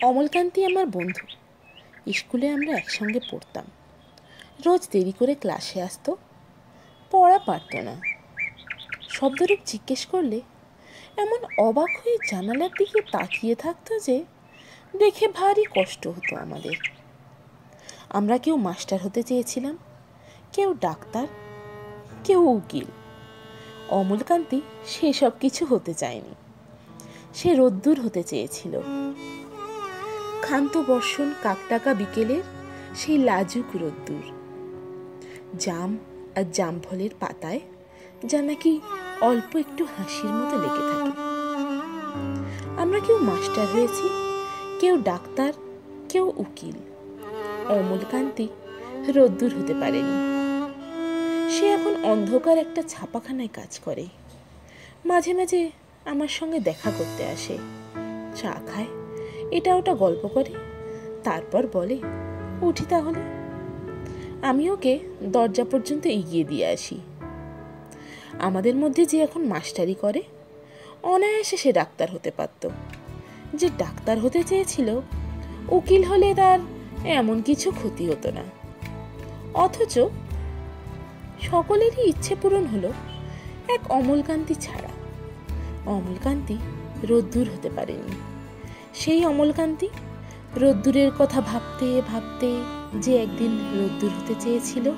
অমলকান্তি আমার বন্ধু। স্কুলে আমরা একসঙ্গে পড়তাম। রোজ দেরি করে ক্লাসে আসতো, পড়া পারত না। শব্দরূপ জিজ্ঞেস করলে এমন অবাক হয়ে জানালার দিকে তাকিয়ে থাকতো যে দেখে ভারী কষ্ট হতো আমাদের। আমরা কেউ মাস্টার হতে চেয়েছিলাম, কেউ ডাক্তার, কেউ উকিল। অমলকান্তি সেসব কিছু হতে চায়নি। সে রোদ্দুর হতে চেয়েছিল। ক্ষান্ত বর্ষণ কাকটাকা বিকেলের সেই লাজুক রোদ্দুর, জাম আর জামফলের পাতায় যা নাকি অল্প একটু হাসির মতো লেগে থাকে। আমরা কেউ মাস্টার হয়েছি, কেউ ডাক্তার, কেউ উকিল। অমলকান্তি রোদ্দুর হতে পারেনি। সে এখন অন্ধকার একটা ছাপাখানায় কাজ করে। মাঝে মাঝে আমার সঙ্গে দেখা করতে আসে, চা খায়, এটা ওটা গল্প করে, তারপর বলে উঠি তাহলে। আমি ওকে দরজা পর্যন্ত এগিয়ে দিয়ে আসি। আমাদের মধ্যে যে এখন মাস্টারি করে, অনায়াসে সে ডাক্তার হতে পারত। যে ডাক্তার হতে চেয়েছিল, উকিল হলে তার এমন কিছু ক্ষতি হতো না। অথচ সকলেরই ইচ্ছে পূরণ হলো, এক অমলকান্তি ছাড়া। অমলকান্তি রোদ্দুর হতে পারেনি। সেই অমলকান্তি রোদ্দুরের কথা ভাবতে ভাবতে যে একদিন রোদ্দুর হতে চেয়েছিল,